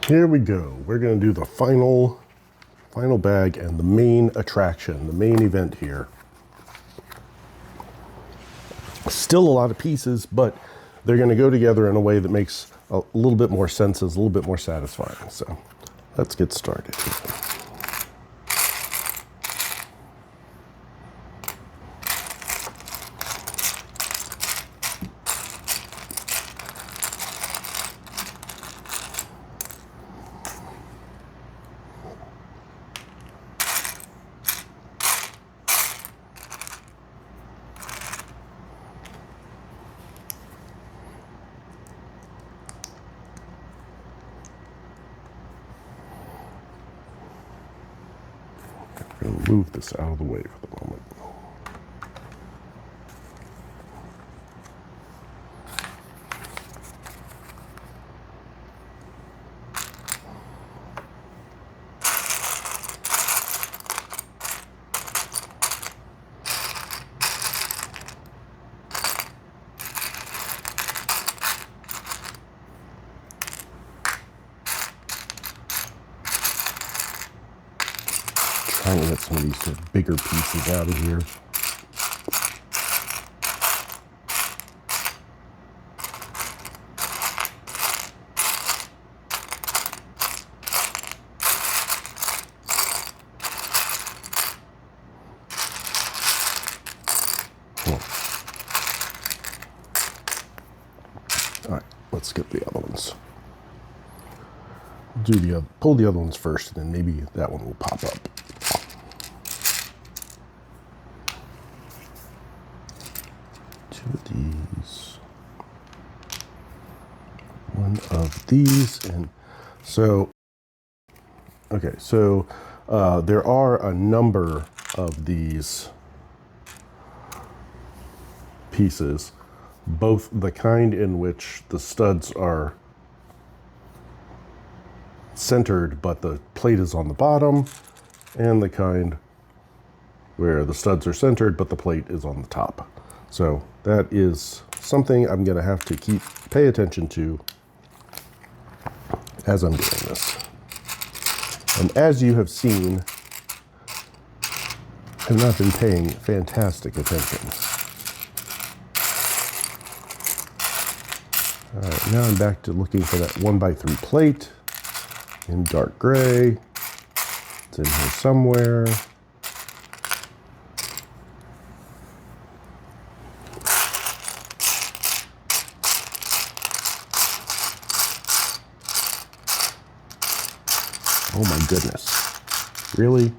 Here we go. We're going to do the final bag and the main attraction, the main event here. Still a lot of pieces, but they're going to go together in a way that makes a little bit more sense, is a little bit more satisfying. So let's get started. I'm going to move this out of the way for the moment. Trying to get some of these sort of bigger pieces out of here. All right, let's get the other ones. Pull the other ones first, and then maybe that one will pop up. Two of these, one of these, and so okay. So there are a number of these pieces, both the kind in which the studs are centered but the plate is on the bottom, and the kind where the studs are centered but the plate is on the top. So that is something I'm going to have to pay attention to as I'm doing this. And as you have seen, I've not been paying fantastic attention. All right, now I'm back to looking for that 1x3 plate in dark gray. It's in here somewhere. Oh my goodness. Really?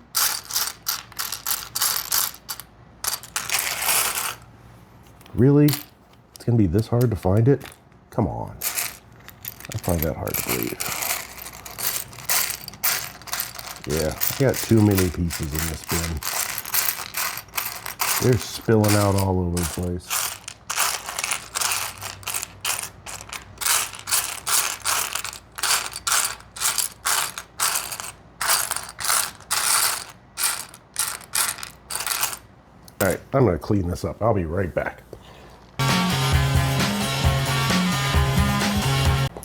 Really? It's gonna be this hard to find it? Come on. I find that hard to believe. Yeah, I got too many pieces in this bin. They're spilling out all over the place. All right, I'm gonna clean this up. I'll be right back.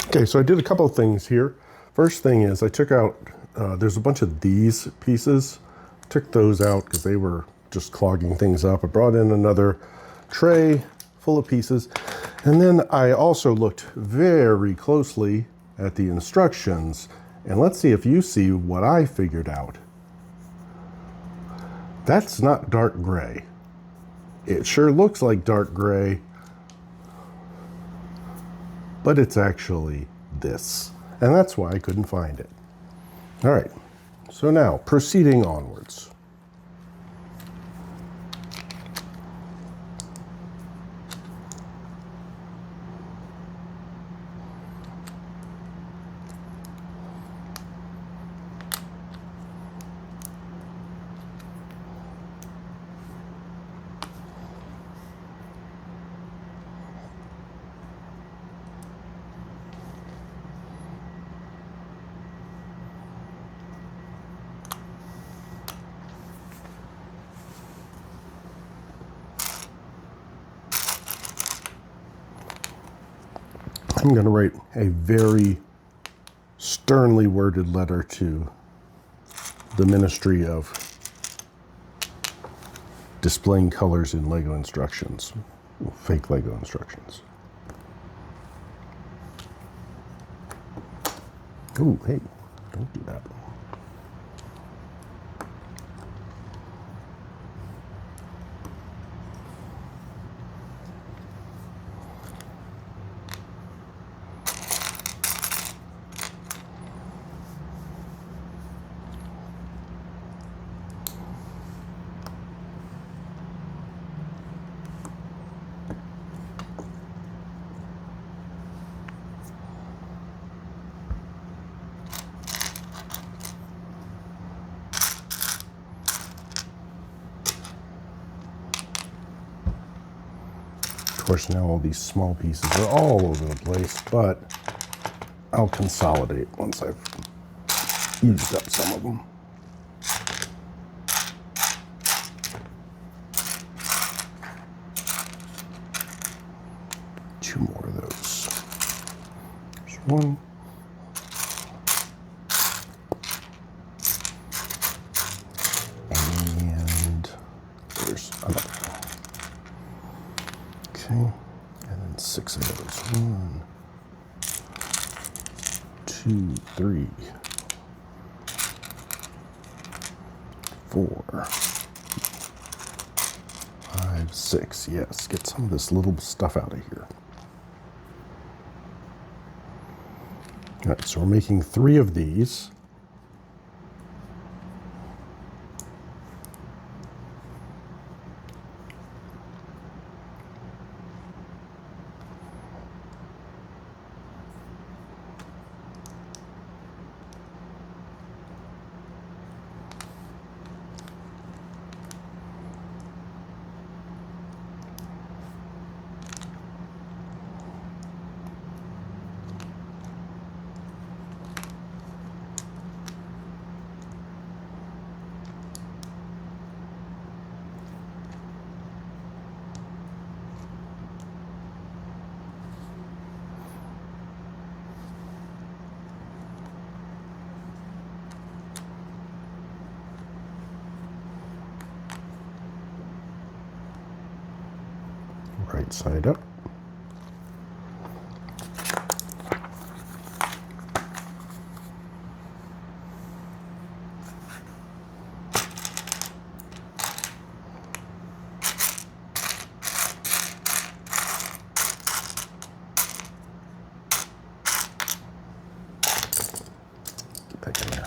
Okay, so I did a couple of things here. First thing is I took out, there's a bunch of these pieces. Took those out because they were just clogging things up. I brought in another tray full of pieces. And then I also looked very closely at the instructions. And let's see if you see what I figured out. That's not dark gray. It sure looks like dark gray, but it's actually this. And that's why I couldn't find it. All right, so now proceeding onwards. I'm going to write a very sternly worded letter to the Ministry of Displaying Colors in Lego Instructions, fake Lego instructions. Oh, hey, don't do that. Of course, now all these small pieces are all over the place, but I'll consolidate once I've used up some of them. Two more of those. There's one. And there's another. Okay, and then 6 of those. 1, 2, 3, 4, 5, 6. Yes, get some of this little stuff out of here. All right, so we're making 3 of these. Right side up. Get that in there.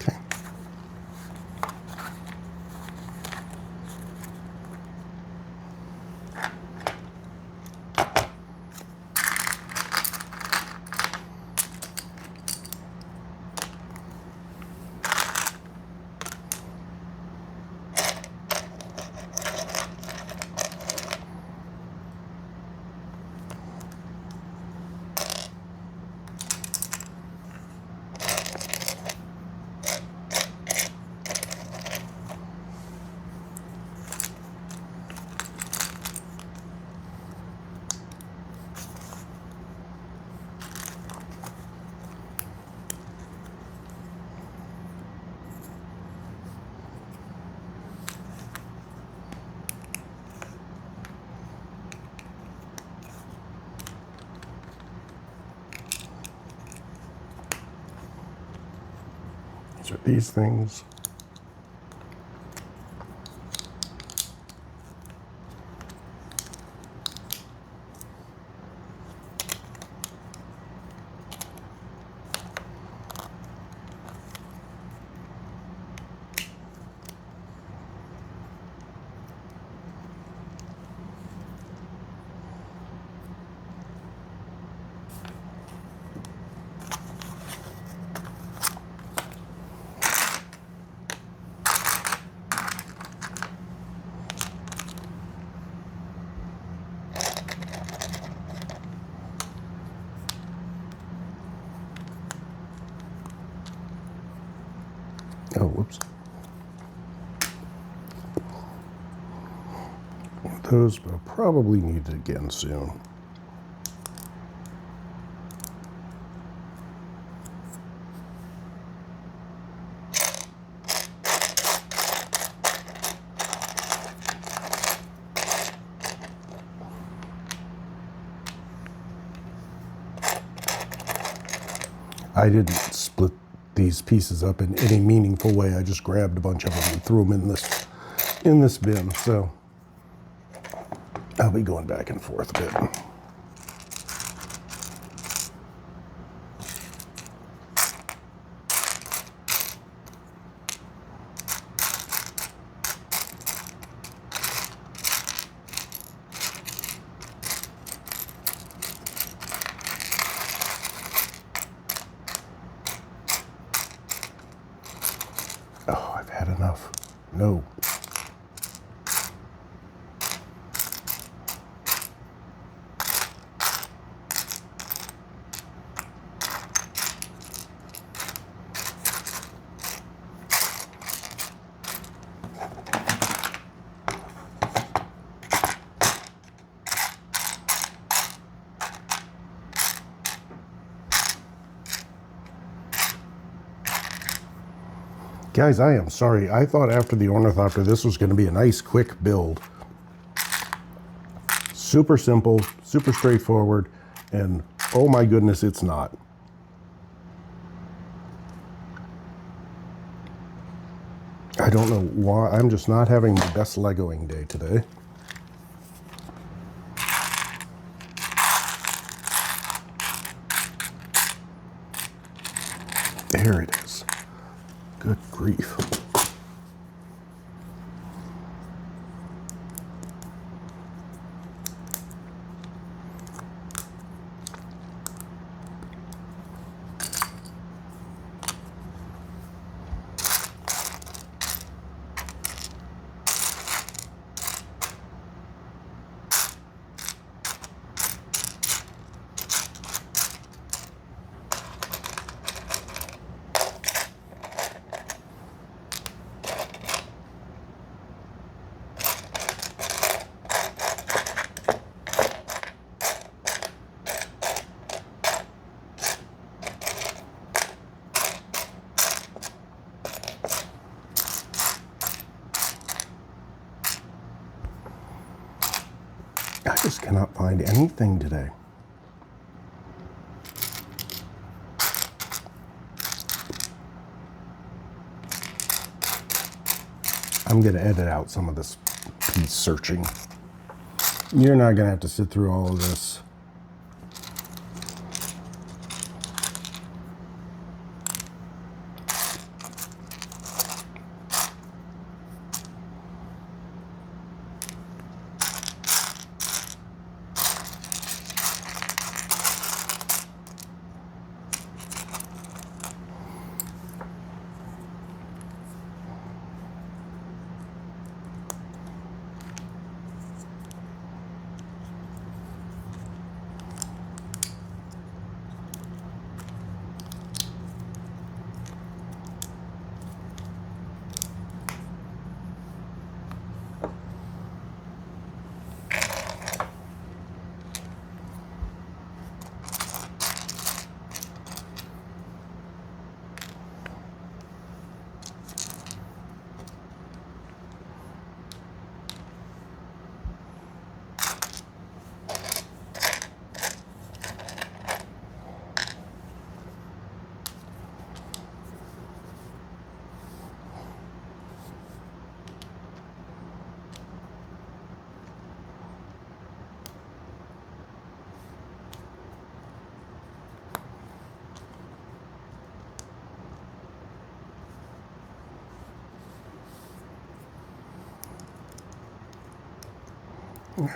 Okay. These are these things. Oh, whoops. One of those, but I'll probably need it again soon. I didn't split these pieces up in any meaningful way. I just grabbed a bunch of them and threw them in this bin. So I'll be going back and forth a bit. Oh, I've had enough. No. Guys, I am sorry. I thought after the Ornithopter this was going to be a nice quick build. Super simple, super straightforward, and oh my goodness, it's not. I don't know why. I'm just not having the best Legoing day today. There it is. Good grief. I just cannot find anything today. I'm going to edit out some of this piece searching. You're not going to have to sit through all of this.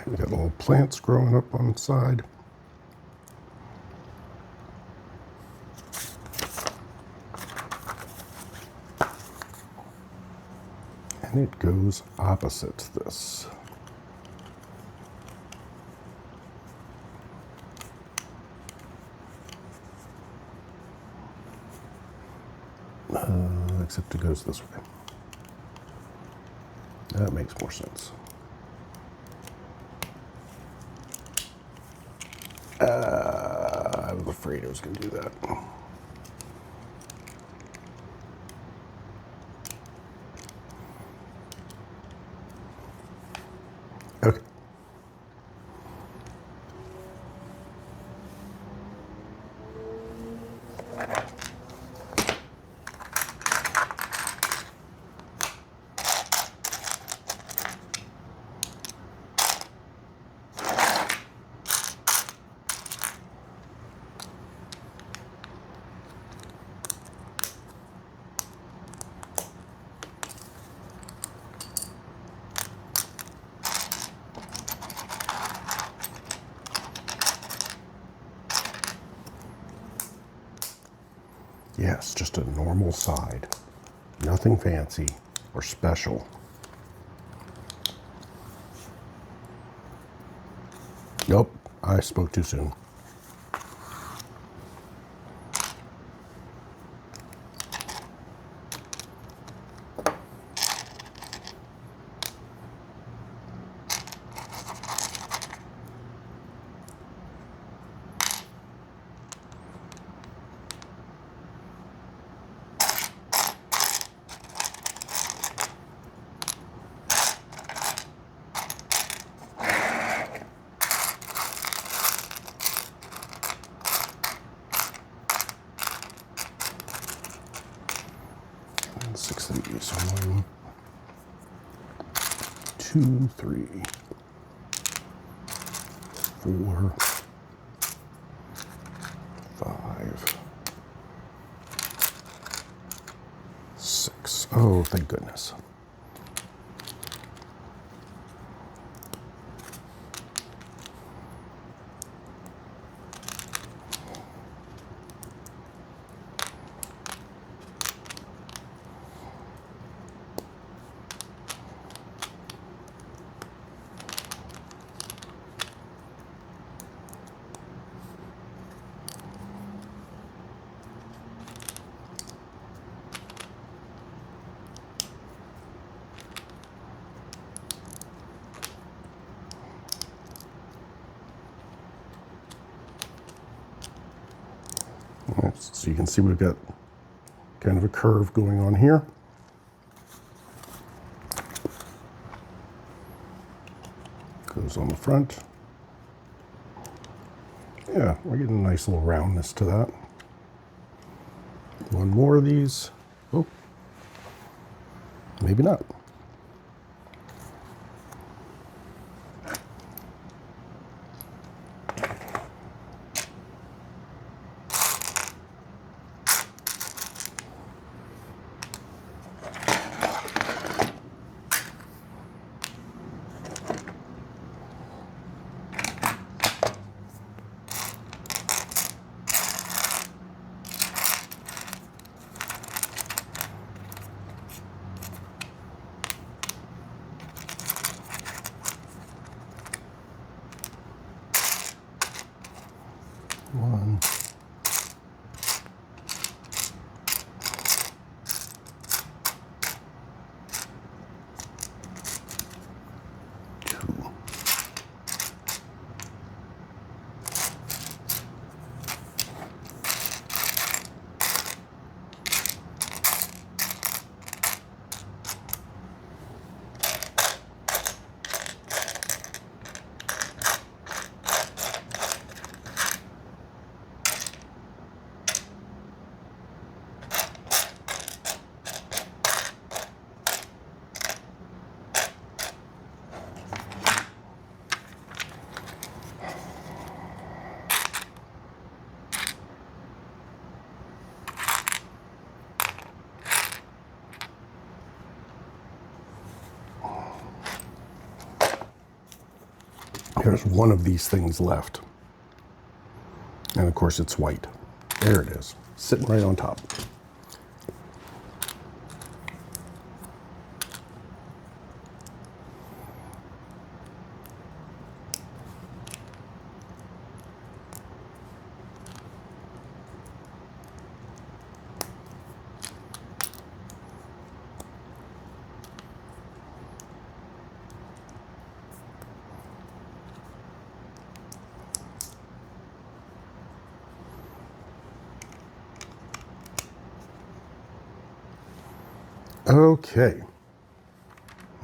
We got little plants growing up on the side. And it goes opposite this. except it goes this way. That makes more sense. I was afraid I was going to do that. Okay. Yes, just a normal side. Nothing fancy or special. Nope, I spoke too soon. And 6 of these. 1, 2, 3, 4, 5, 6. Oh, thank goodness. So you can see we've got kind of a curve going on here. Goes on the front. Yeah, we're getting a nice little roundness to that. One more of these. Oh, maybe not. One. Two. There's one of these things left. And of course it's white. There it is, sitting right on top. Okay.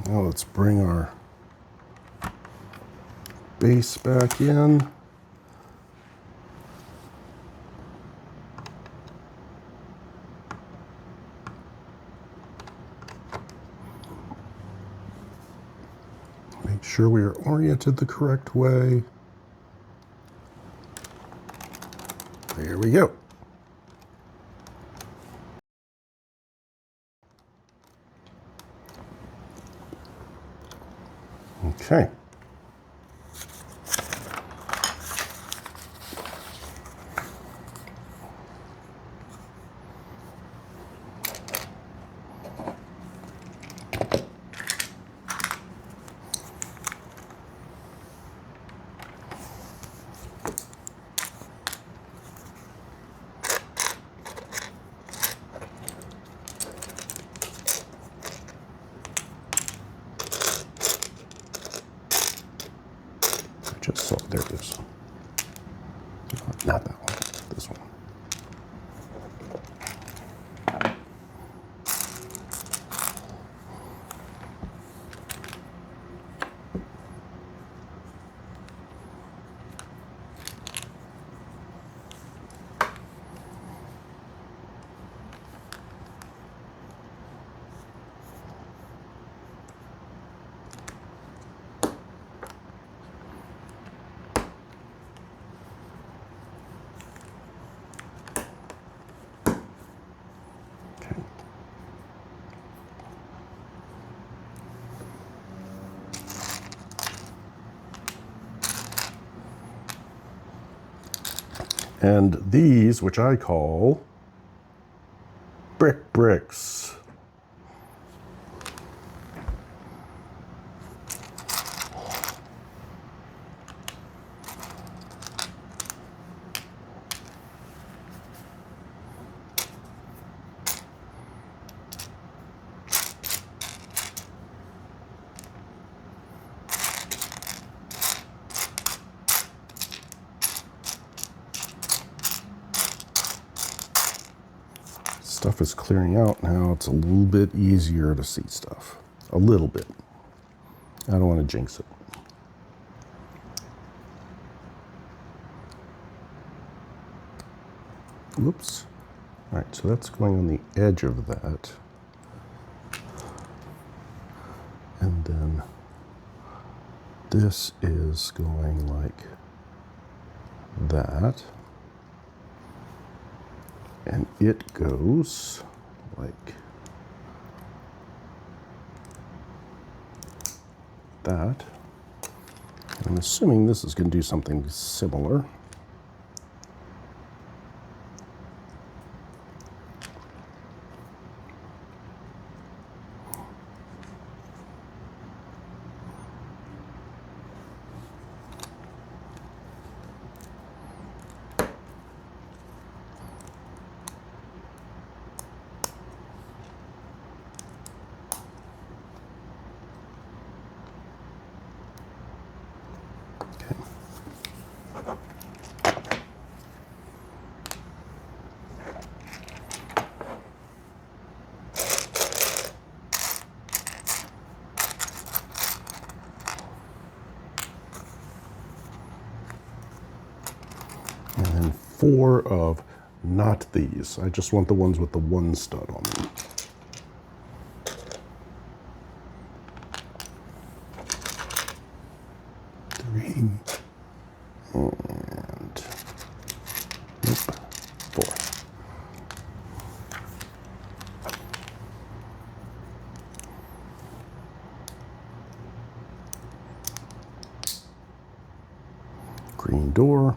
Now let's bring our base back in. Make sure we are oriented the correct way. There we go. Okay. Just saw, there it is. Not that one, this one. And these, which I call bricks. Stuff is clearing out now. It's a little bit easier to see stuff. A little bit. I don't want to jinx it. Whoops. All right, so that's going on the edge of that. And then this is going like that. And it goes like that. I'm assuming this is going to do something similar. And then 4 of not these. I just want the ones with the 1 stud on them. And nope, 4. Green door.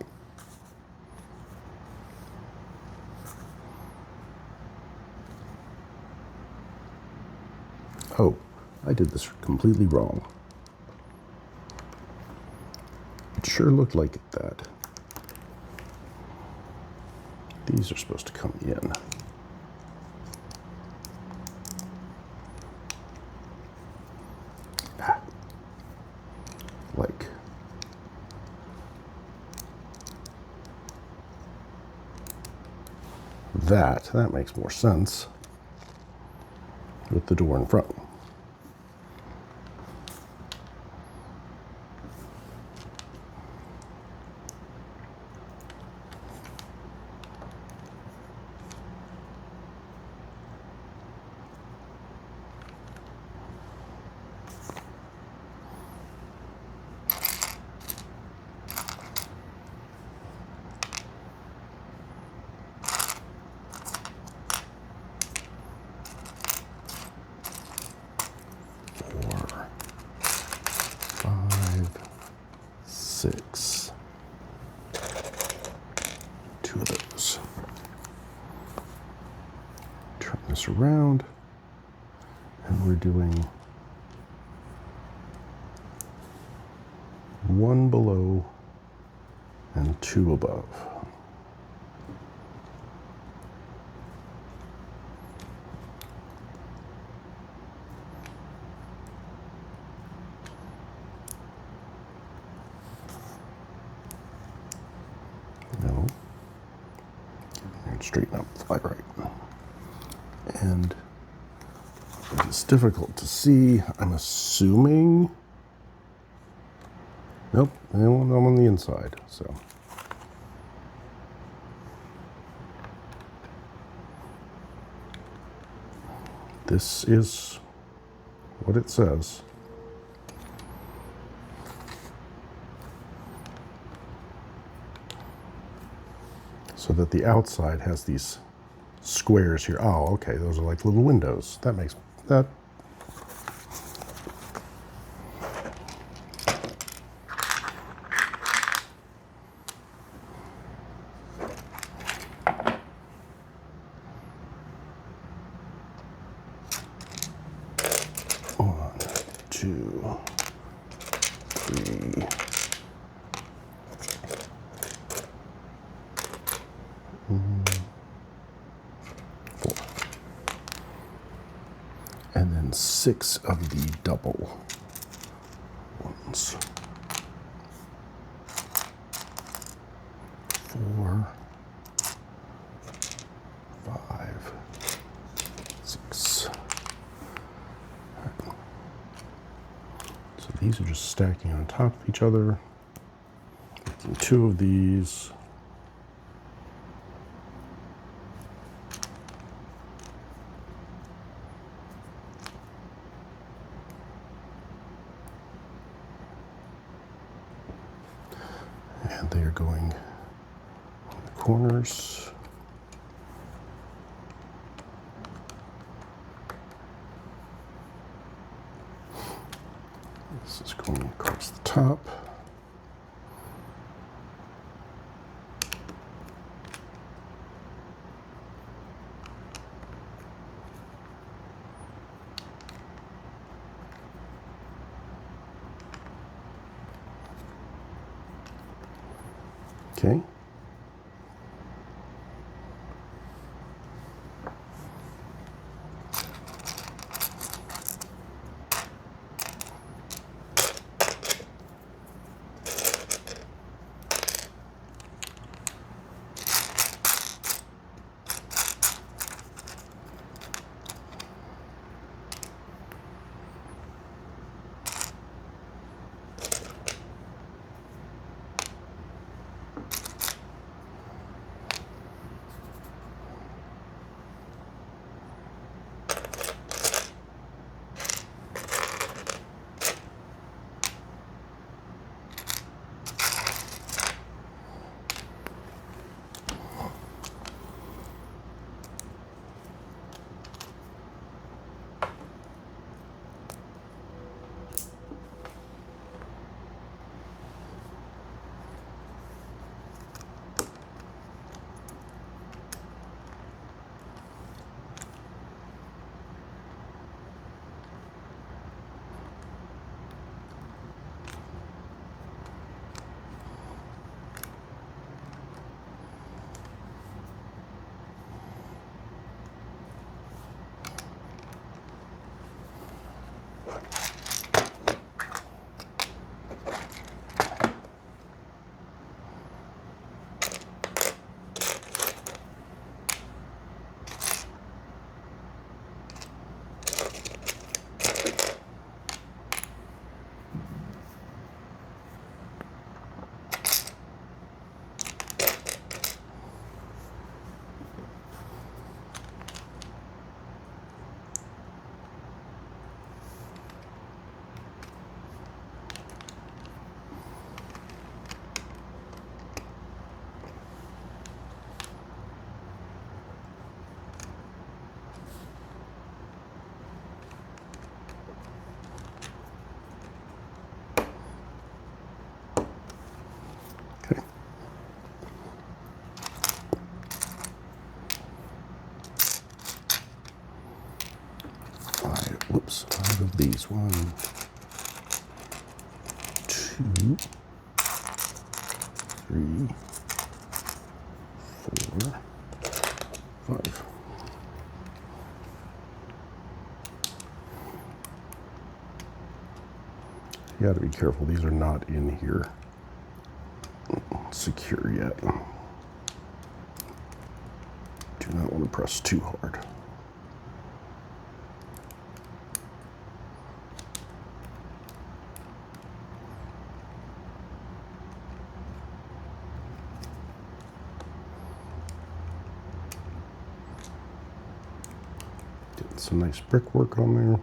Oh, I did this completely wrong. It sure looked like that. These are supposed to come in. Like that. That makes more sense. with the door in front. Six. Two of those. Turn this around, and we're doing one below and two above. No. And straighten up the fly right. And it's difficult to see. I'm assuming. Nope, I'm on the inside, so. This is what it says. So that the outside has these squares here. Oh, okay, those are like little windows. That makes that. One, two, three. Four. And then six of the double ones. 4, 5, 6. Right. So these are just stacking on top of each other. Making 2 of these. And they are going on the corners. This is going across the top. Okay. Oops, 5 of these. 1, 2, 3, 4, 5. You got to be careful. These are not in here secure yet. Do not want to press too hard. Getting some nice brickwork on there.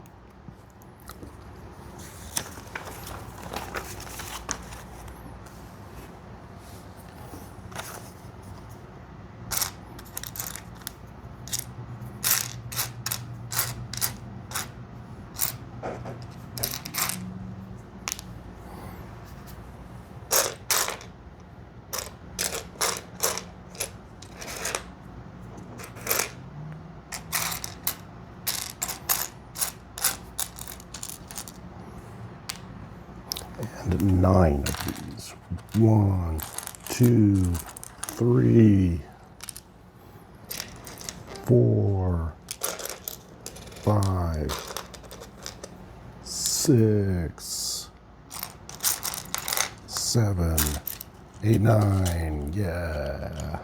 And 9 of these. 1, 2, 3, 4, 5, 6, 7, 8, 9. Yeah.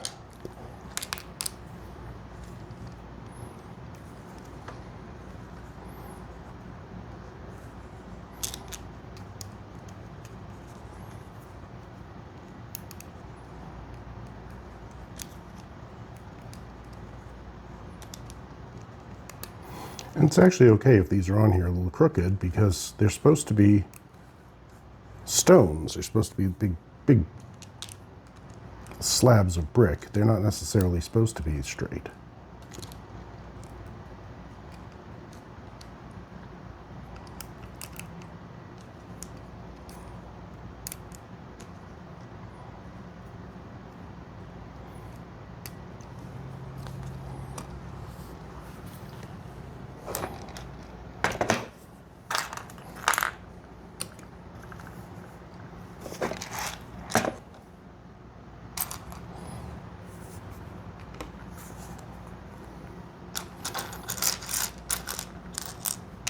And it's actually okay if these are on here a little crooked because they're supposed to be stones. They're supposed to be big slabs of brick. They're not necessarily supposed to be straight.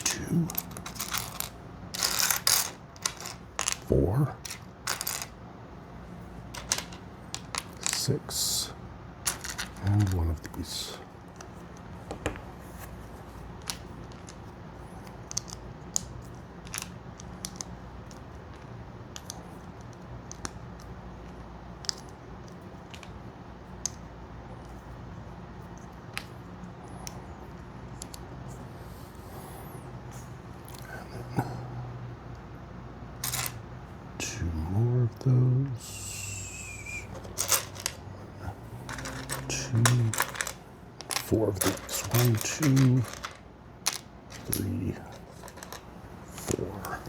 Two, 4, 6, and 1 of these. Two more of those. 2, 4 of these. 1, 2, 3, 4.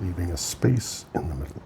Leaving a space in the middle.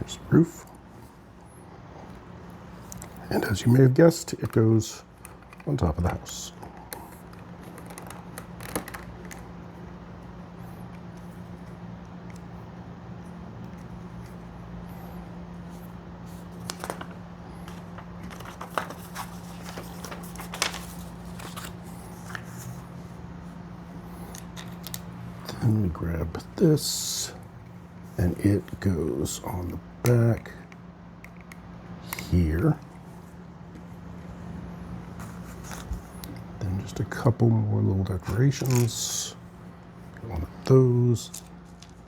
Here's the roof. And as you may have guessed, it goes on top of the house. Then we grab this, and it goes on the back here. Then just a couple more little decorations. One of those.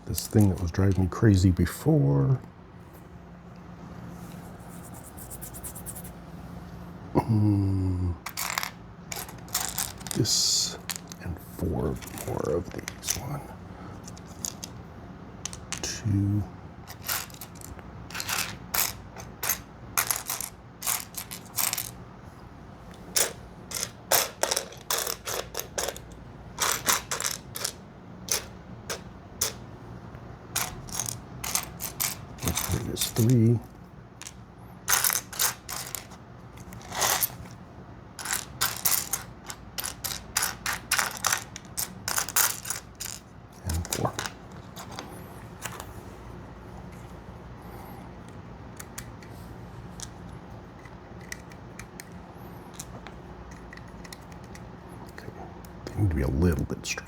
This thing that was driving me crazy before. This and 4 more of these. 1, 2. There is 3. And 4. Okay, they need to be a little bit straight.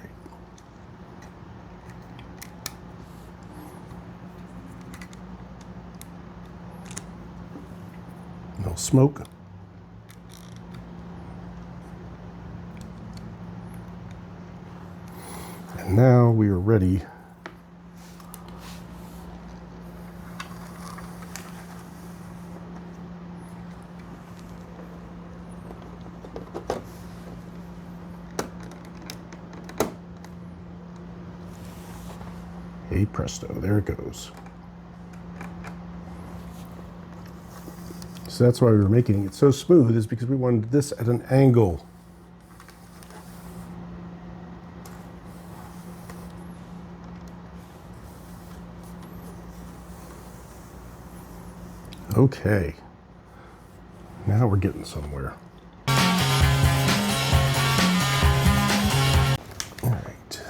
No smoke. And now we are ready hey presto, there it goes. So that's why we were making it so smooth, is because we wanted this at an angle. Okay, now we're getting somewhere. All right.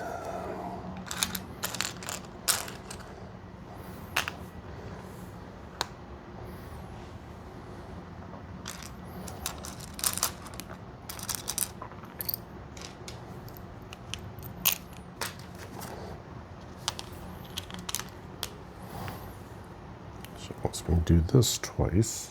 So once we do this twice,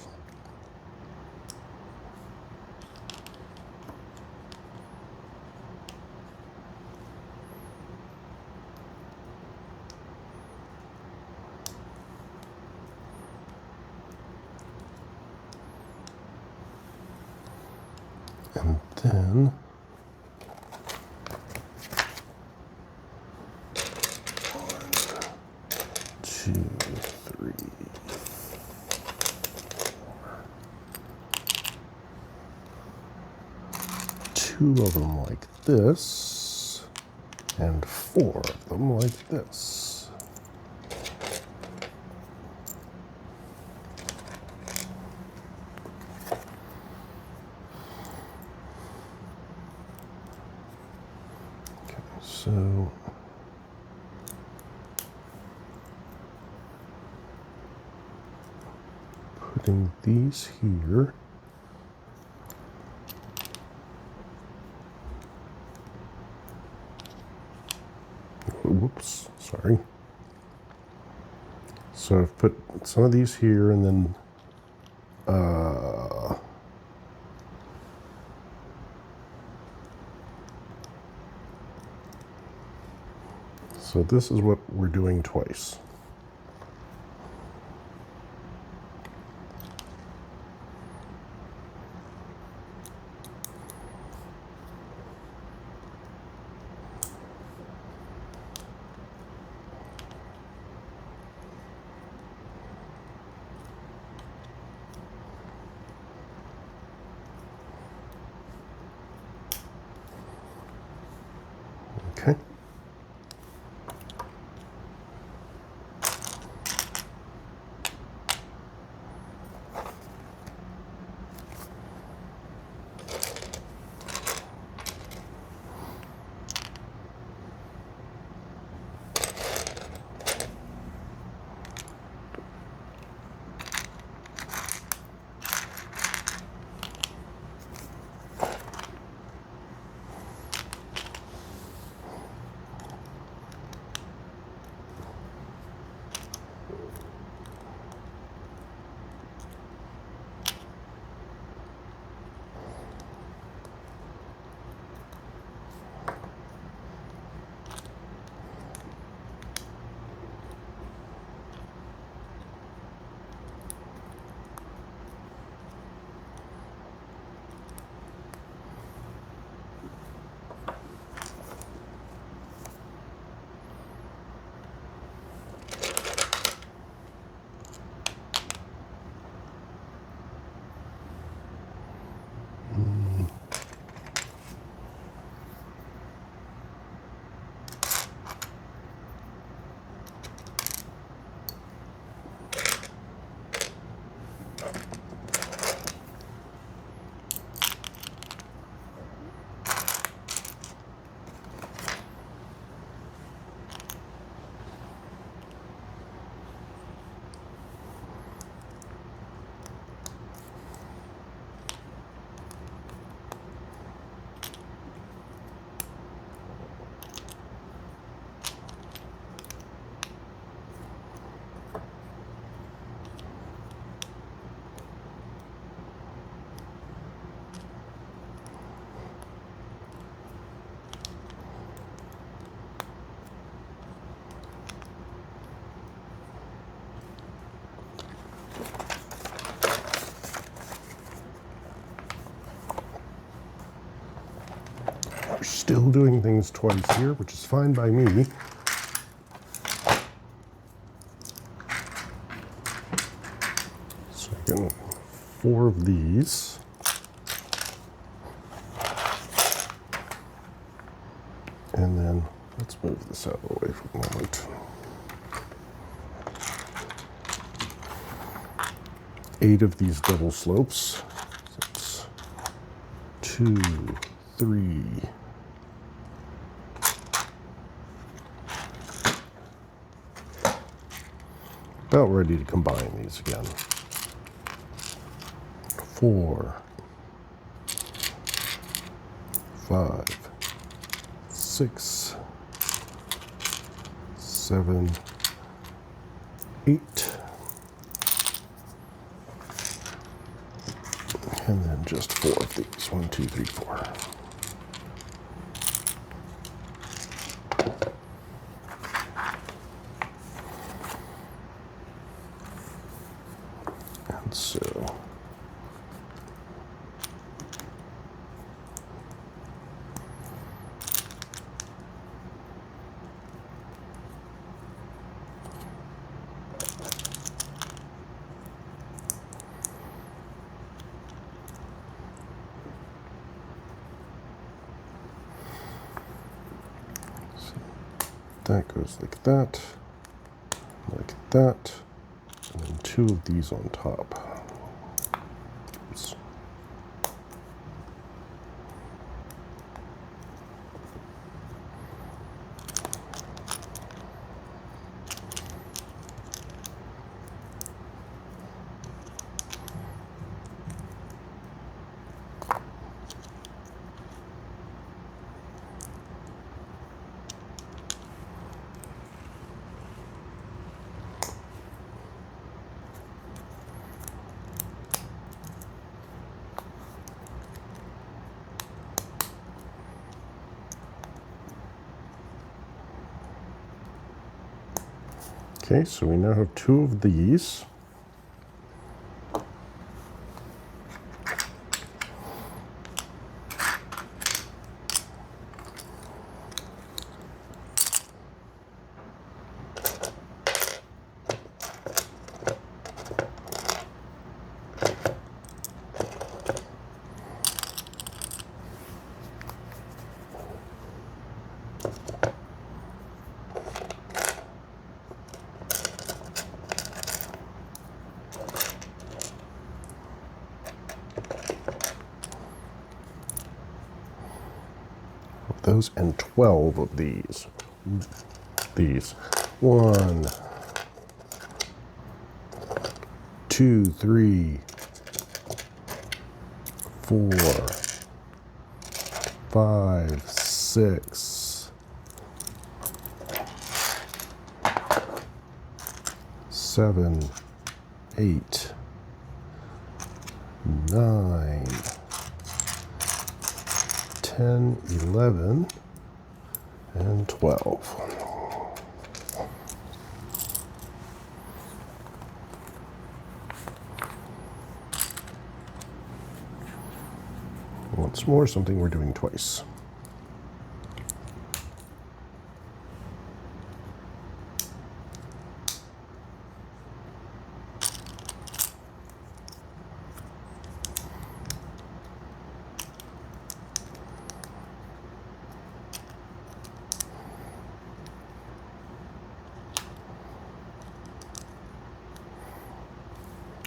and then 2, 3, 2 of them like this, and 4 of them like this. Okay, so putting these here. Whoops, sorry. So I've put some of these here, and then so this is what we're doing twice. Okay. Still doing things twice here, which is fine by me. So again, 4 of these. And then let's move this out of the way for a moment. 8 of these double slopes. That's 2, 3. About ready to combine these again. 4, 5, 6, 7, 8. And then just 4 of these. 1, 2, 3, 4. And so that goes like that, and then 2 of these on top. Oops. Okay, so we now have 2 of these. Those and 12 of these. 1, 2, 3, 4, 5, 6, 7, 8, 9, 10, 11, and 12. Once more, something we're doing twice.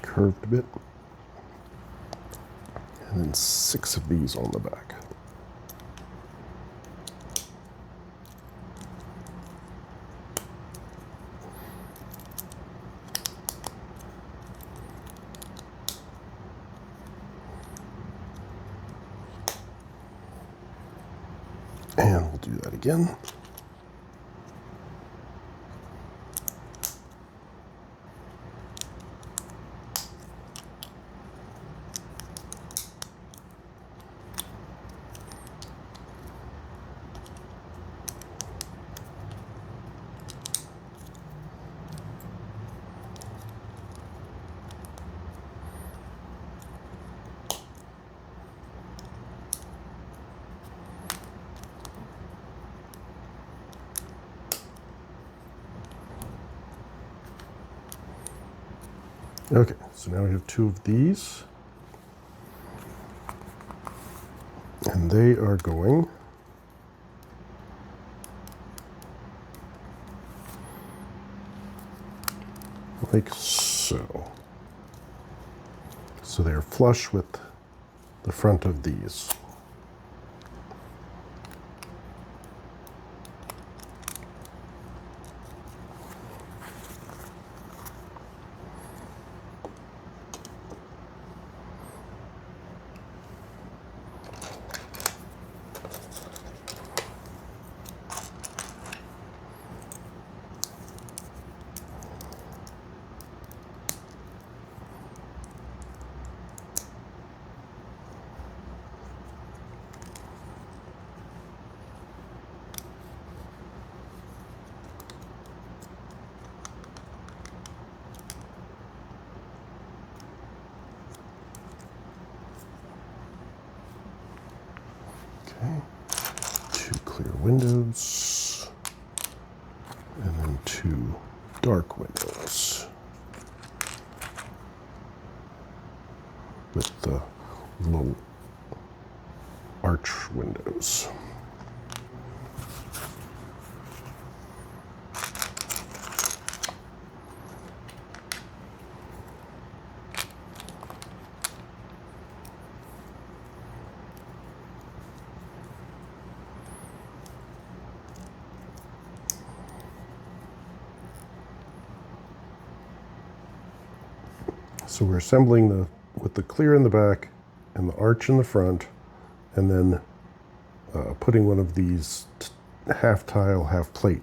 Curved a bit, and then 6 of these on the back. And we'll do that again. Okay, so now we have 2 of these. And they are going like so. So they're flush with the front of these. Okay, 2 clear windows, and then 2 dark windows with the little arch windows. So we're assembling with the clear in the back and the arch in the front, and then putting one of these half tile, half plate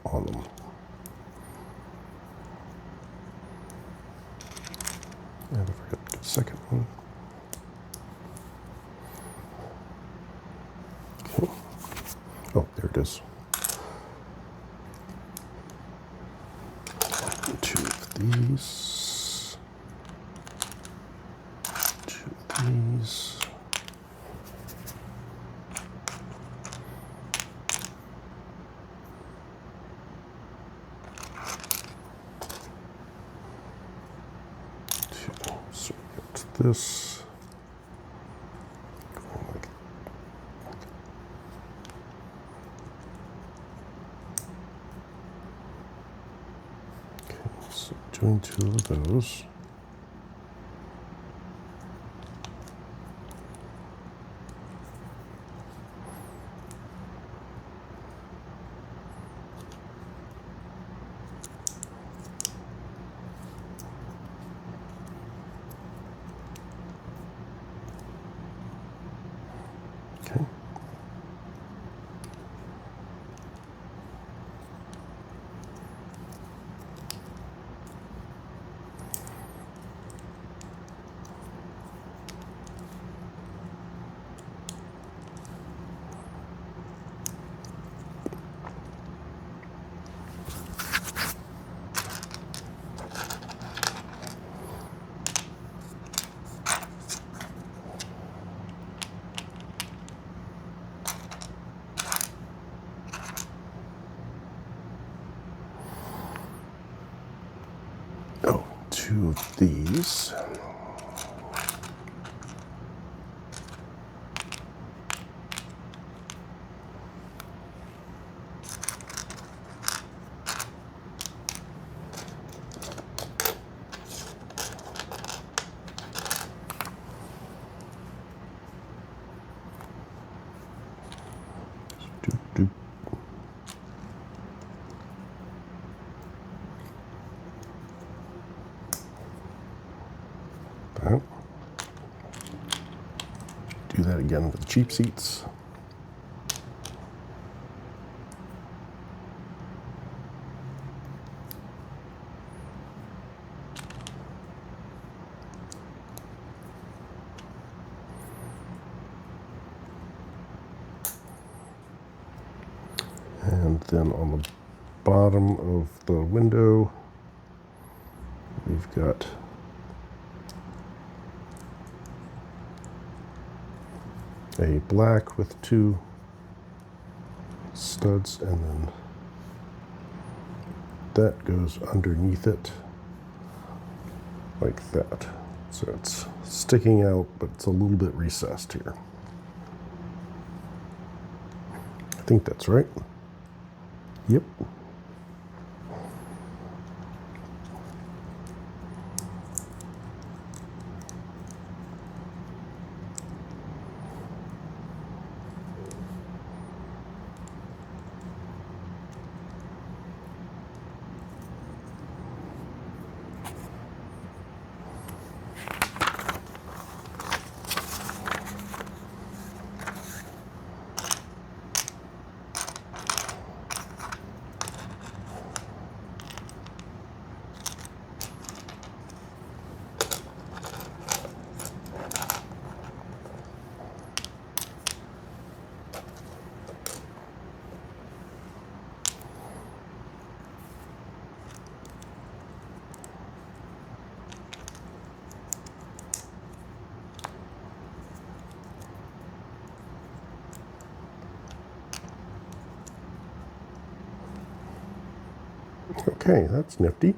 on them. And I forgot to get the second one. Okay. Oh, there it is. 2 of these. 2 of these. So we got this. Okay, so doing 2 of those. Okay. Oh, 2 of these. Doop, doop. That. Do that again with the cheap seats. And then on the bottom of the window, we've got a black with 2 studs, and then that goes underneath it like that. So it's sticking out, but it's a little bit recessed here. I think that's right. Yep. Okay, that's nifty.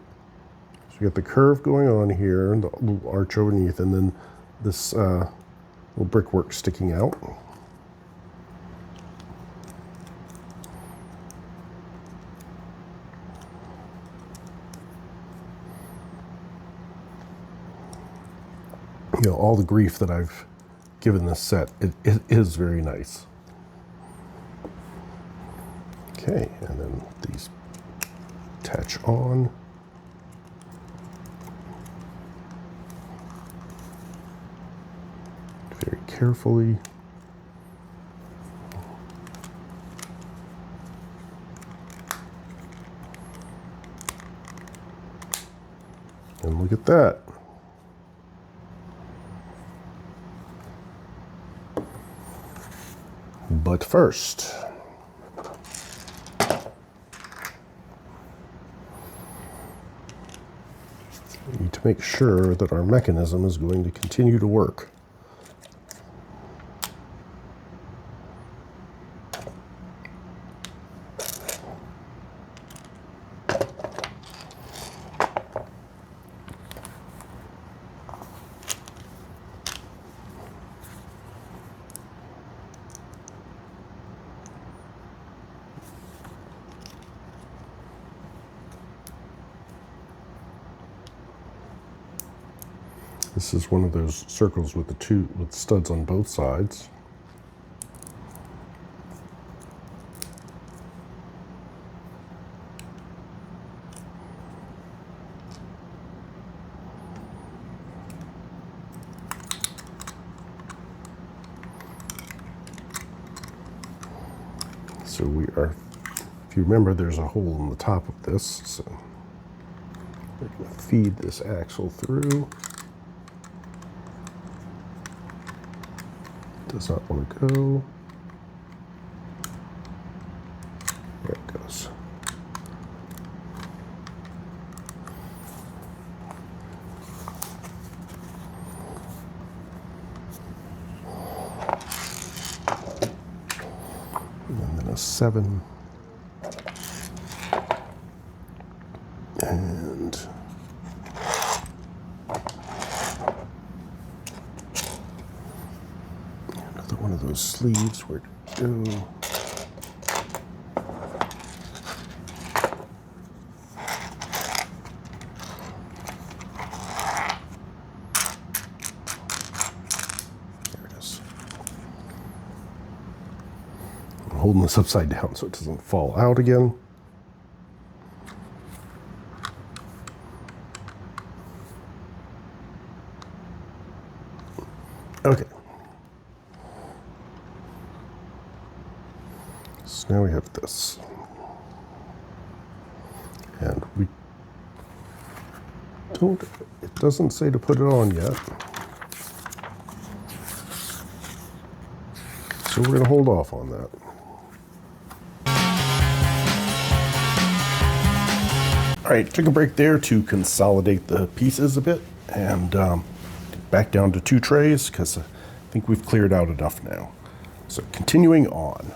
So we got the curve going on here, and the little arch underneath, and then this little brickwork sticking out. You know, all the grief that I've given this set, it is very nice. Okay, and then these attach on. Very carefully. And look at that. But first, we need to make sure that our mechanism is going to continue to work. This is one of those circles with with studs on both sides. So we are, if you remember, there's a hole in the top of this, so we're going to feed this axle through. Does not want to go. There it goes. And then a 7. And one of those sleeves, where to go. There it is. I'm holding this upside down so it doesn't fall out again. Okay. So now we have this, and it doesn't say to put it on yet, so we're going to hold off on that. All right, took a break there to consolidate the pieces a bit, and back down to 2 trays, because I think we've cleared out enough now. So continuing on.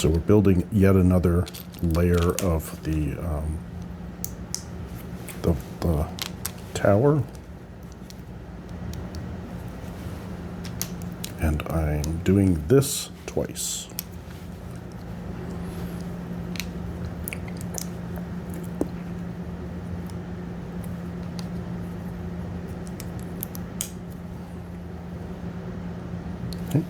So we're building yet another layer of the tower. And I'm doing this twice. Okay.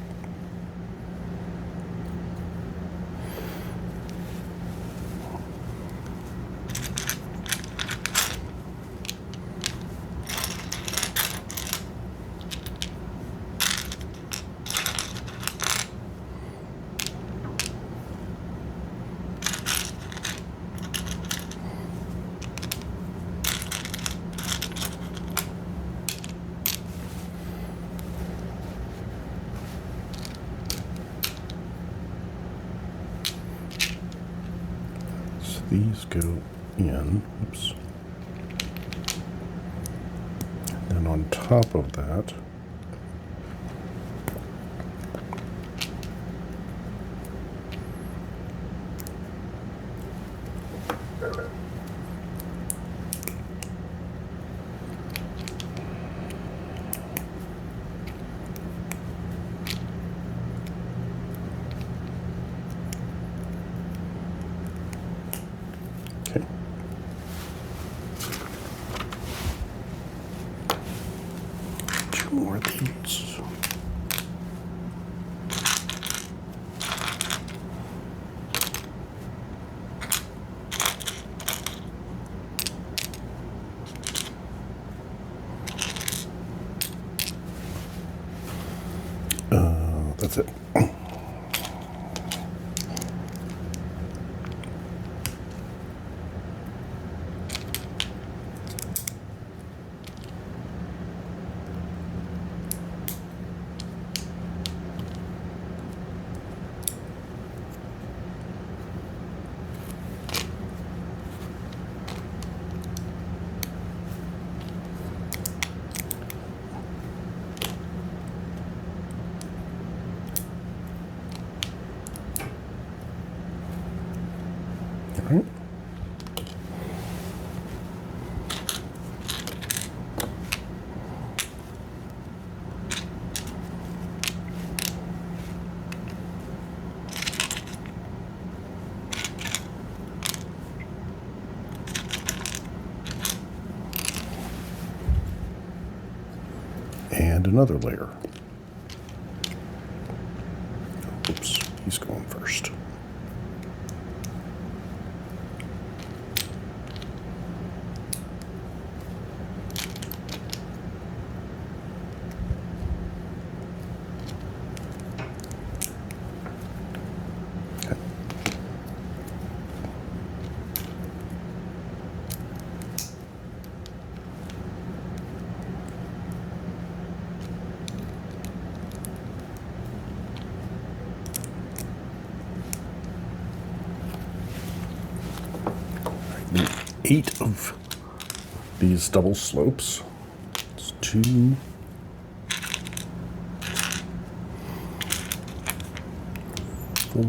These go in, oops. And on top of that, okay. Two more of these. That's it. All right. And another layer. Oops, he's going first. Okay. The 8 of these double slopes. It's 2, 4,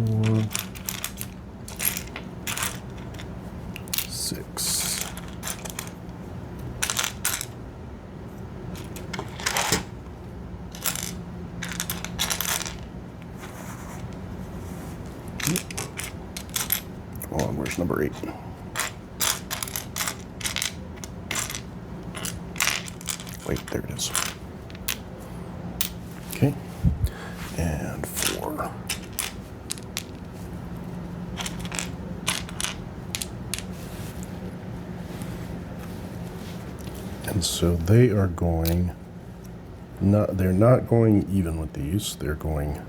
6. Hold on, where's number 8? Wait, there it is. Okay, and 4. And so they are going, they're not going even with these, they're going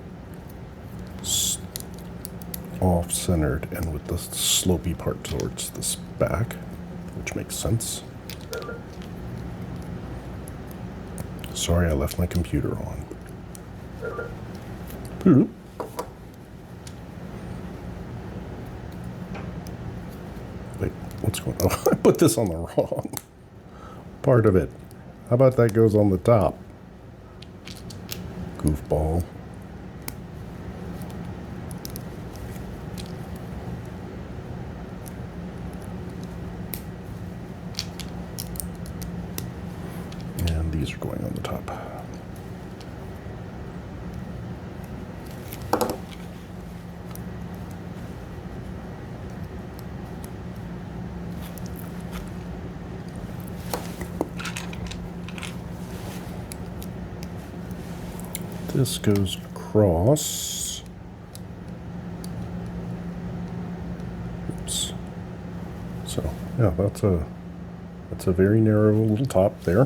off-centered and with the slopey part towards this back, which makes sense. Sorry, I left my computer on. Wait, what's going on? I put this on the wrong part of it. How about that goes on the top? Goofball. these are going on the top. This goes across. Oops. So yeah, that's a very narrow little top there.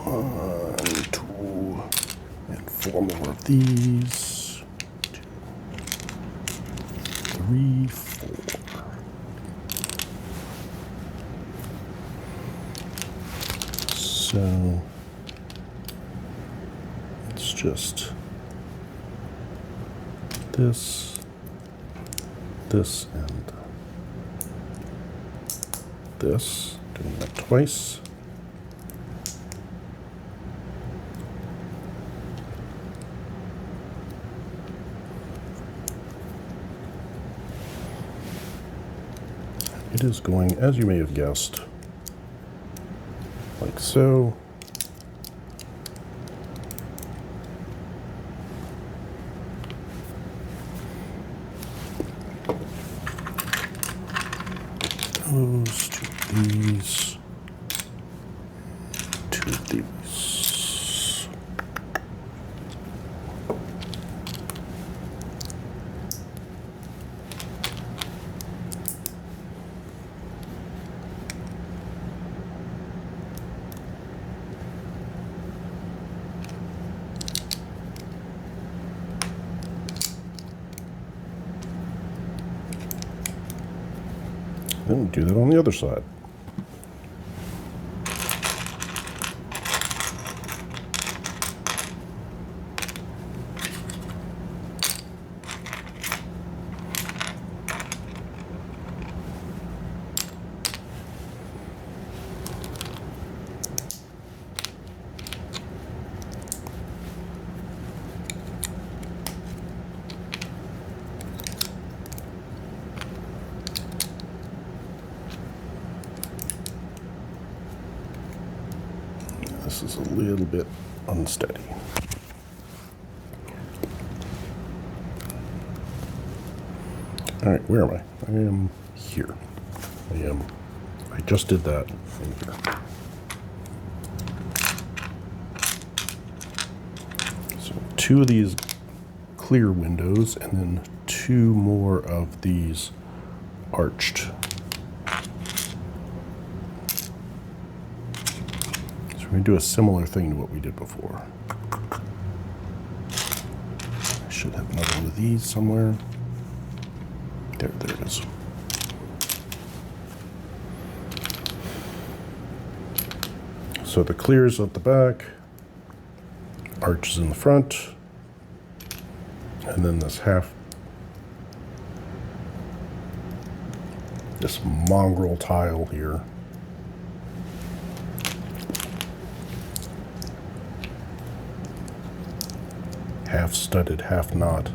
One, two, and four more of these. 2, 3, 4. So it's just this, and this, doing that twice. It is going, as you may have guessed, like so. Those, 2 of these, 2 of these. Then do that on the other side. This is a little bit unsteady. All right, where am I? I am here. I just did that in here. So 2 of these clear windows and then 2 more of these arched. We're going to do a similar thing to what we did before. I should have another one of these somewhere. There it is. So the clears at the back, arches in the front, and then this mongrel tile here. Half studded, half not.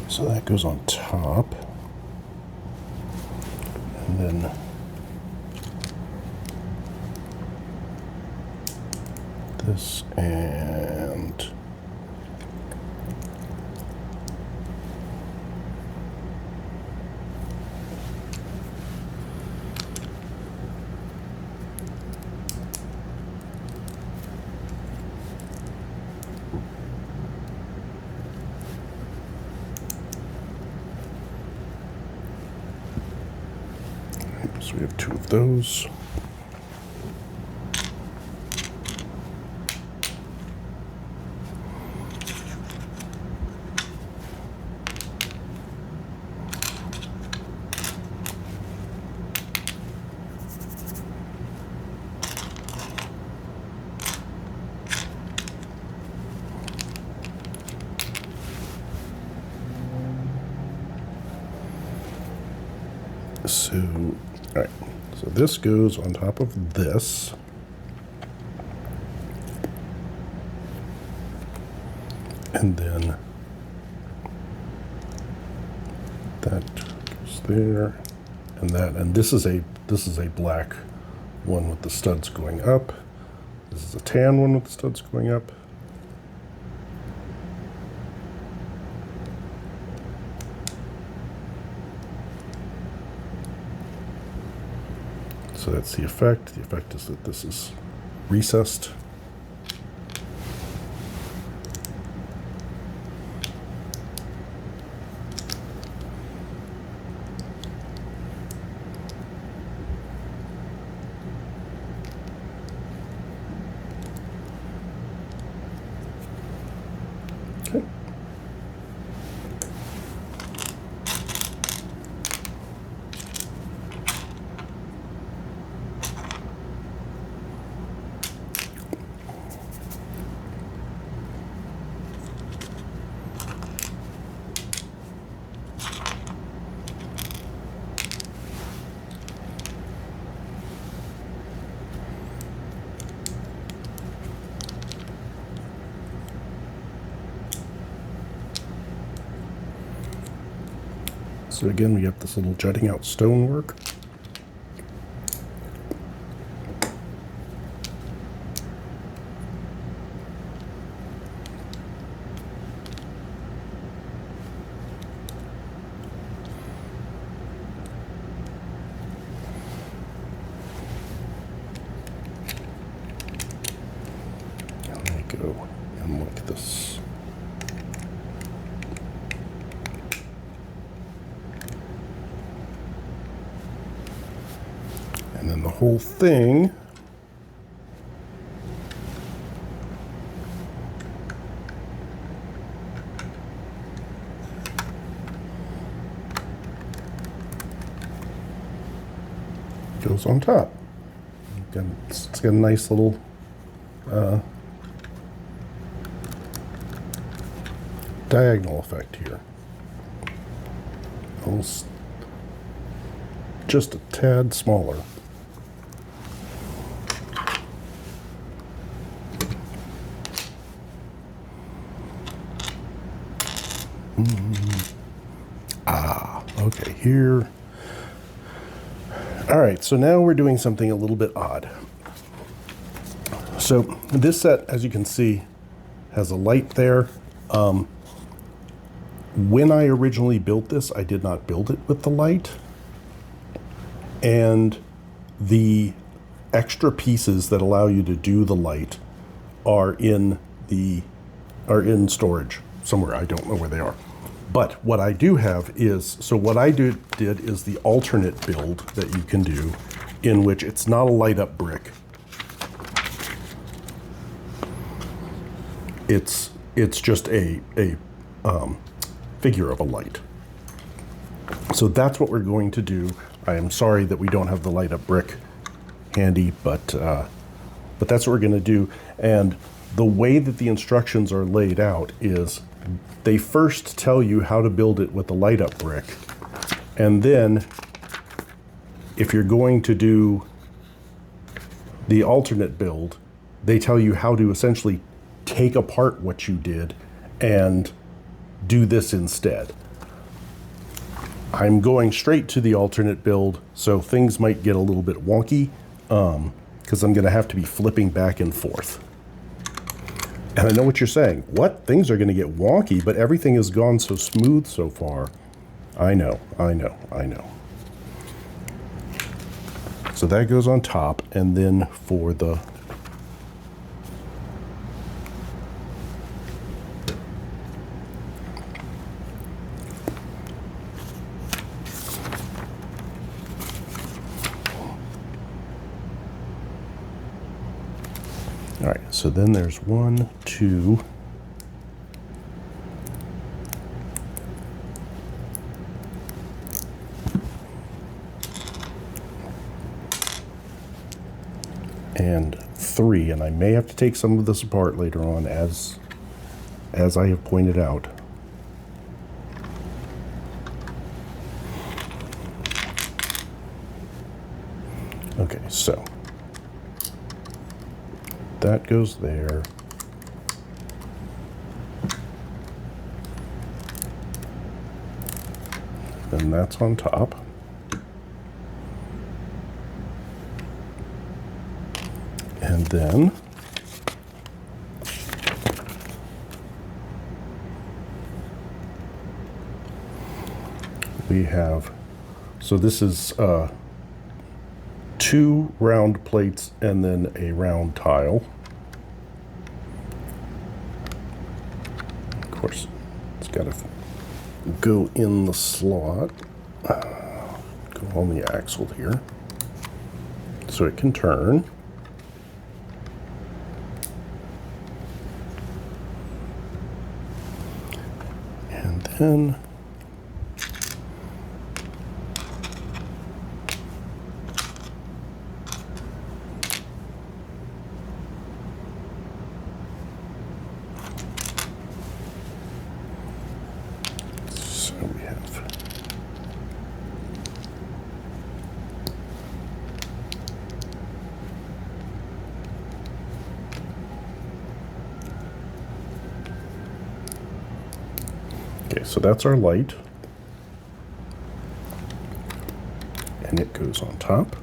So that goes on top. And then this and so we have 2 of those. So, all right, so this goes on top of this. And then that goes there, and that, and this is a black one with the studs going up. This is a tan one with the studs going up. So that's the effect. The effect is that this is recessed. Okay. So again, we have this little jutting out stonework. And I go in like this. And then the whole thing goes on top. Again, it's got a nice little diagonal effect here. Almost just a tad smaller. Okay, here. All right, so now we're doing something a little bit odd. So this set, as you can see, has a light there. When I originally built this, I did not build it with the light. And the extra pieces that allow you to do the light are in storage somewhere. I don't know where they are. But what I do have is, so what I did is the alternate build that you can do, in which it's not a light up brick. It's just a figure of a light. So that's what we're going to do. I am sorry that we don't have the light up brick handy, but that's what we're going to do. And the way that the instructions are laid out is they first tell you how to build it with the light up brick. And then if you're going to do the alternate build, they tell you how to essentially take apart what you did and do this instead. I'm going straight to the alternate build, so things might get a little bit wonky because I'm going to have to be flipping back and forth. And I know what you're saying. What? Things are going to get wonky, but everything has gone so smooth so far. I know. So that goes on top, and then for the all right, so then there's 1, 2, and 3, and I may have to take some of this apart later on, as I have pointed out. Okay, so that goes there. And that's on top. And then we have, so this is 2 round plates and then a round tile. Of course, it's got to go in the slot, go on the axle here, so it can turn. And then so we have okay, so that's our light, and it goes on top.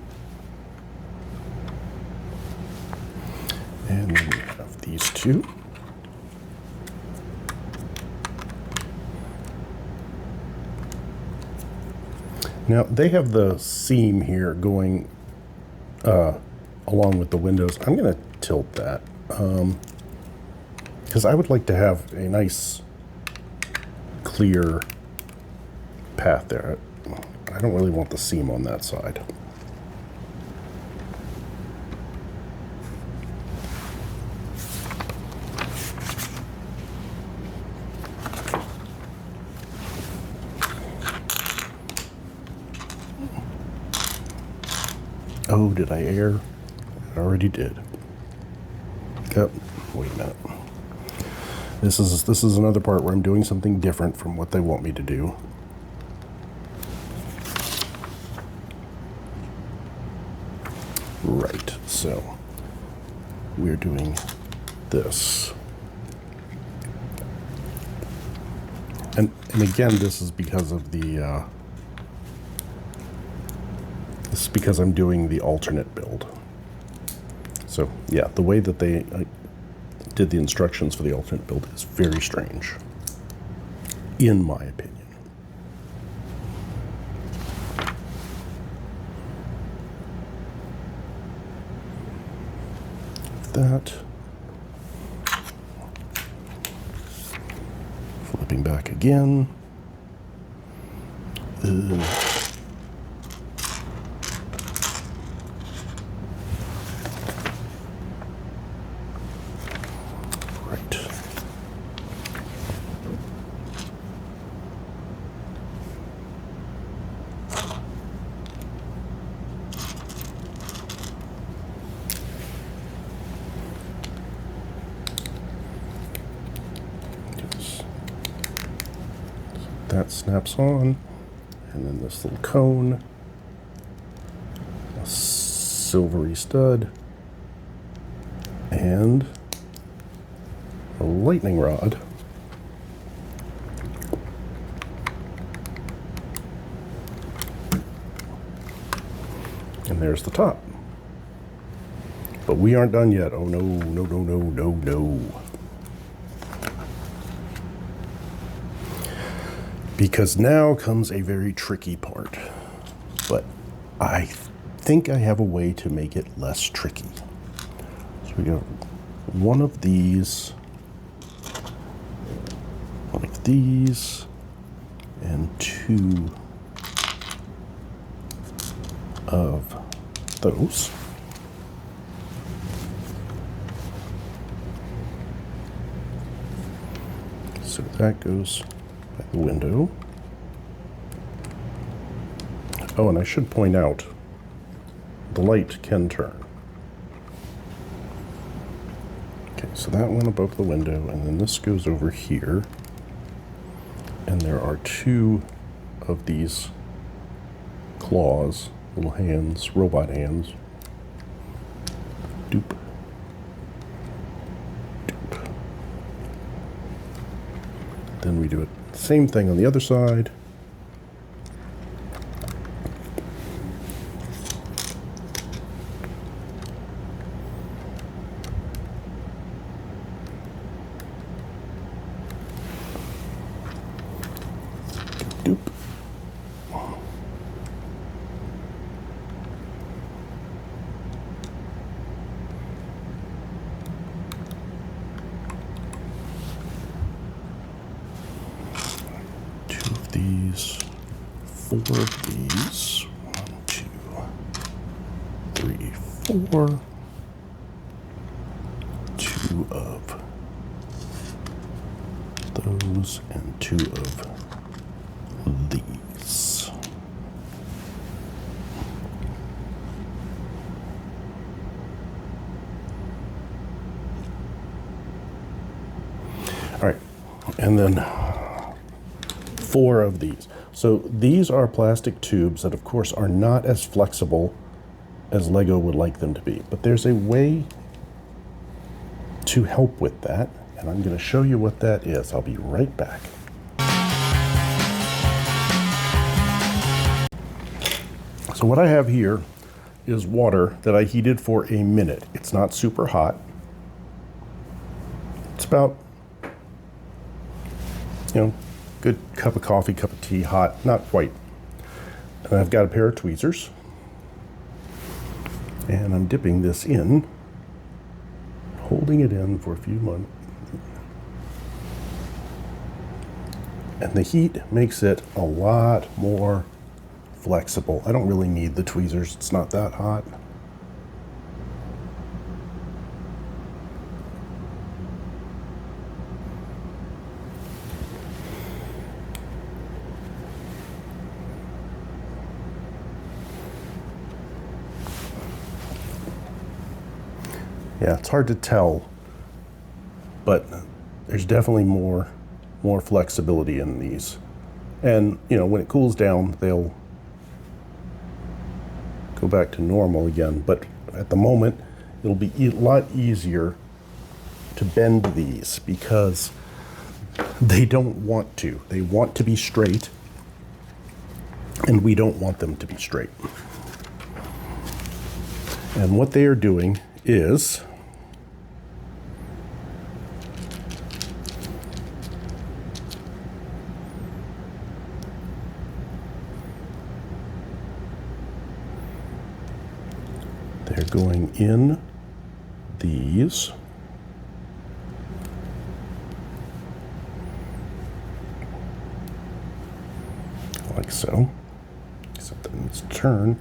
And then we have these two. Now they have the seam here going along with the windows. I'm going to tilt that because I would like to have a nice clear path there. I don't really want the seam on that side. Oh, did I err? I already did. Yep. Wait a minute. This is another part where I'm doing something different from what they want me to do. Right. So we're doing this. And again, this is because of the this is because I'm doing the alternate build. So yeah, the way that they did the instructions for the alternate build is very strange, in my opinion. That. Flipping back again. That snaps on, and then this little cone, a silvery stud, and a lightning rod. And there's the top. But we aren't done yet. Oh no, no, no, no, no, no. Because now comes a very tricky part, but I think I have a way to make it less tricky. So we got one of these, like these, and 2 of those. So that goes by the window. Oh, and I should point out, the light can turn. Okay, so that one above the window, and then this goes over here. And there are 2 of these claws little hands, robot hands. Doop. Doop. Then we do it, same thing on the other side. Doop. Two of these, four of these. 1, 2, 3, 4. Two of those and two of these. All right, and then 4 of these. So these are plastic tubes that of course are not as flexible as Lego would like them to be, but there's a way to help with that, and I'm going to show you what that is. I'll be right back. So what I have here is water that I heated for a minute. It's not super hot. It's about, good cup of coffee, cup of tea, hot, not quite. And I've got a pair of tweezers, and I'm dipping this in, holding it in for a few moments. And the heat makes it a lot more flexible. I don't really need the tweezers, it's not that hot. Yeah, it's hard to tell, but there's definitely more flexibility in these. And, when it cools down, they'll go back to normal again. But at the moment, it'll be a lot easier to bend these because they don't want to. They want to be straight, and we don't want them to be straight. And what they are doing is they're going in these. Like so. Except that needs to turn.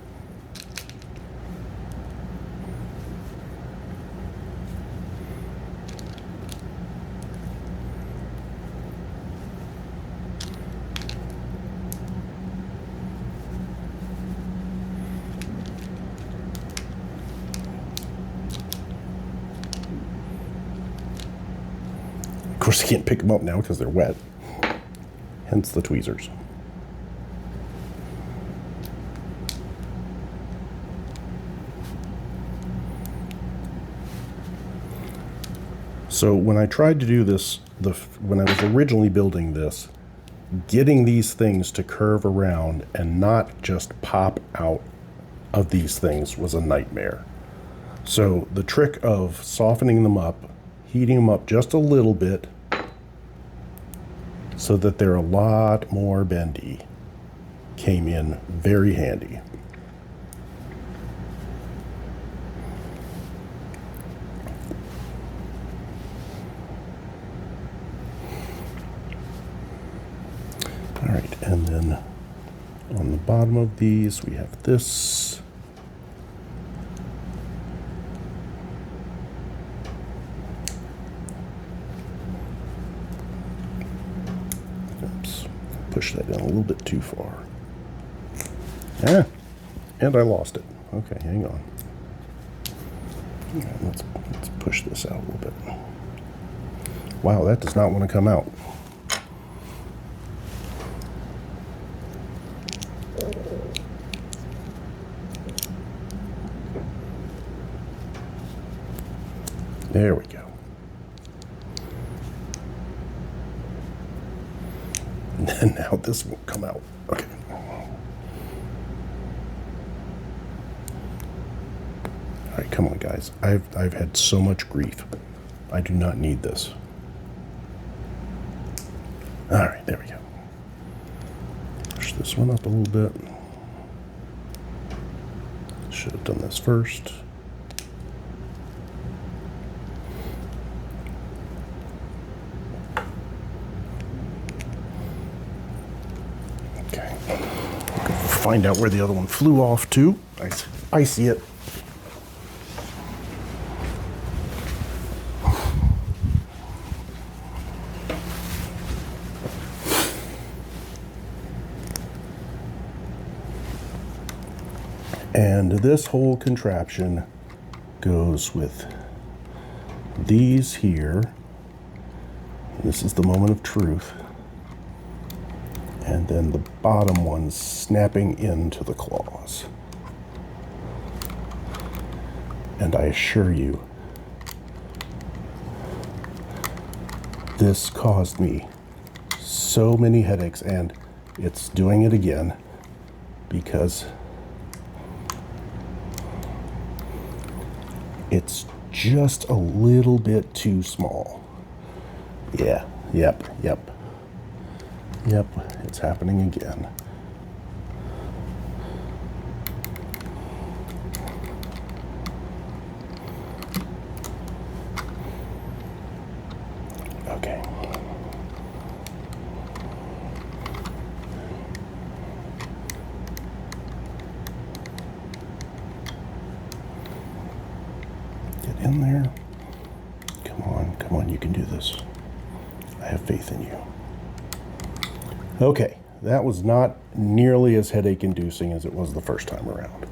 Of course, I can't pick them up now because they're wet, hence the tweezers. So when I tried to do this, when I was originally building this, getting these things to curve around and not just pop out of these things was a nightmare. So the trick of softening them up, heating them up just a little bit so that they're a lot more bendy, came in very handy. All right, and then on the bottom of these we have this. Oops, push that in a little bit too far. Ah, and I lost it. Okay, hang on. All right, let's push this out a little bit. Wow, that does not want to come out. There we go. And then now this will come out. Okay. All right, come on, guys. I've had so much grief. I do not need this. All right, there we go. Push this one up a little bit. Should have done this first. Okay. Find out where the other one flew off to. I see it. And this whole contraption goes with these here. This is the moment of truth. And then the bottom one's snapping into the claws. And I assure you, this caused me so many headaches, and it's doing it again because it's just a little bit too small. Yeah, yep, it's happening again. Okay. In there. Come on, you can do this. I have faith in you. Okay, that was not nearly as headache inducing as it was the first time around.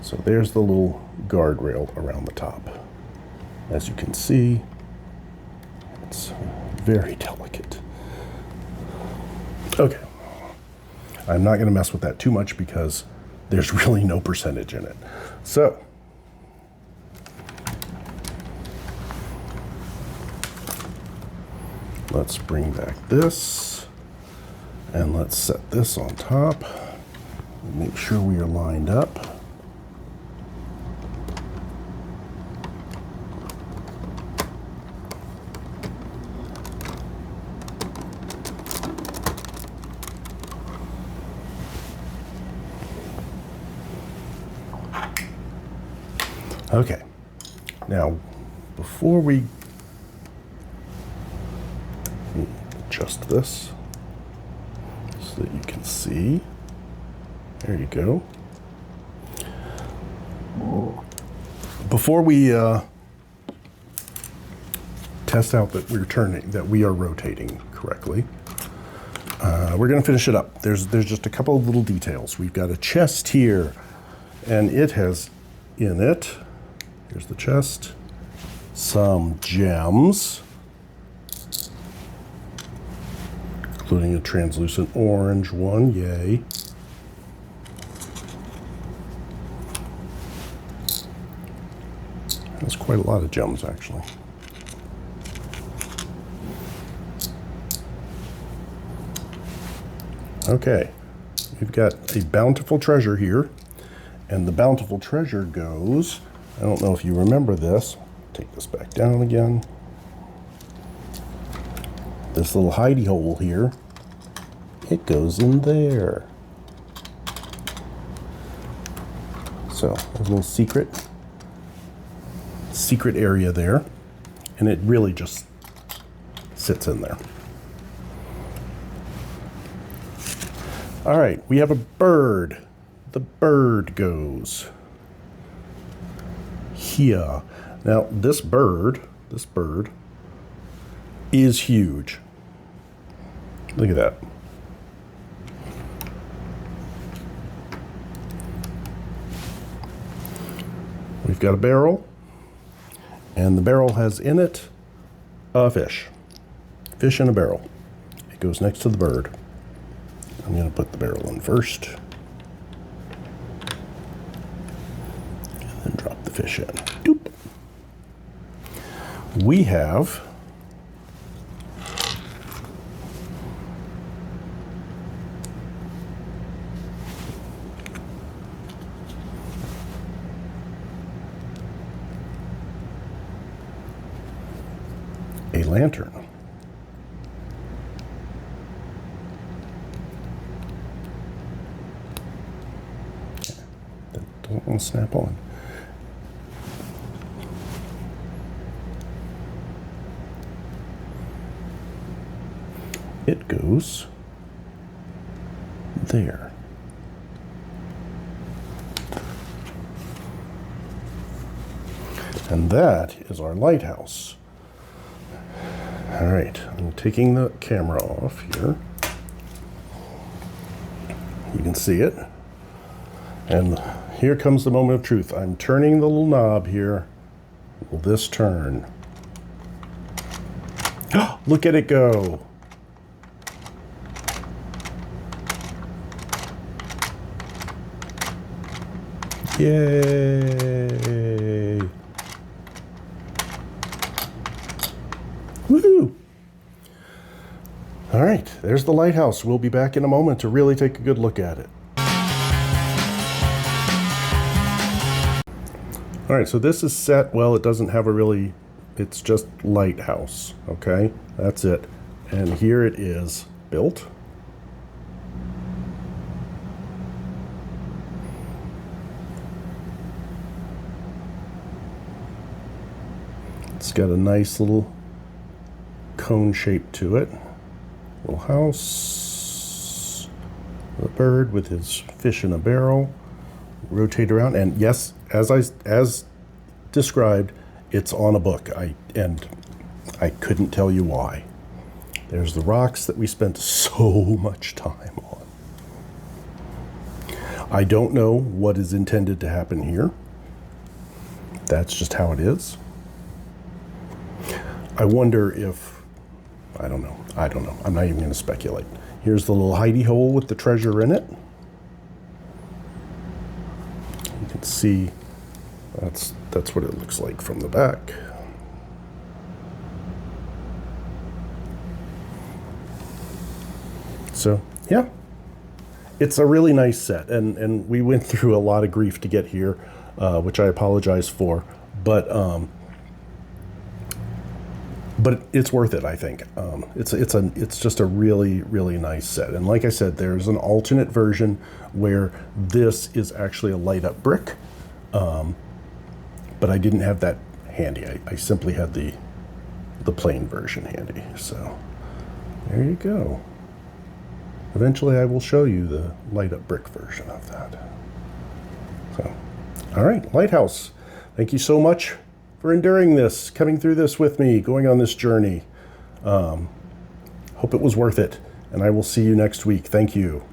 So there's the little guardrail around the top. As you can see, it's very delicate. Okay, I'm not going to mess with that too much because there's really no percentage in it. So let's bring back this, and let's set this on top. Make sure we are lined up. Okay, now before we adjust this so that you can see. There you go. Before we test out that we are rotating correctly, we're going to finish it up. There's just a couple of little details. We've got a chest here, and it has in it, here's the chest, some gems, including a translucent orange one, yay. That's quite a lot of gems, actually. Okay, we've got a bountiful treasure here, and the bountiful treasure goes, I don't know if you remember this, take this back down again. This little hidey hole here, it goes in there. So a little secret area there, and it really just sits in there. All right, we have a bird. The bird goes here. Now this bird is huge. Look at that. We've got a barrel, and the barrel has in it a fish. Fish in a barrel. It goes next to the bird. I'm going to put the barrel in first, and then drop the fish in. Doop. we have a lantern. That don't want to snap on. It goes there. And that is our lighthouse. All right, I'm taking the camera off here. You can see it. And here comes the moment of truth. I'm turning the little knob here. Will this turn? Look at it go. Yay! Woohoo! All right, there's the lighthouse. We'll be back in a moment to really take a good look at it. All right, so this is set. Well, it doesn't have a really, it's just lighthouse, okay? That's it. And here it is built. It's got a nice little cone shape to it. Little house. A bird with his fish in a barrel. Rotate around, and yes, as described, it's on a book. And I couldn't tell you why. There's the rocks that we spent so much time on. I don't know what is intended to happen here. That's just how it is. I wonder if, I don't know. I'm not even going to speculate. Here's the little hidey hole with the treasure in it. You can see that's what it looks like from the back. So yeah, it's a really nice set, and we went through a lot of grief to get here, which I apologize for, but it's worth it, I think. It's just a really, really nice set. And like I said, there's an alternate version where this is actually a light up brick, but I didn't have that handy. I simply had the plain version handy. So there you go. Eventually I will show you the light up brick version of that. So, all right, Lighthouse, thank you so much for enduring this, coming through this with me, going on this journey. Hope it was worth it, and I will see you next week. Thank you.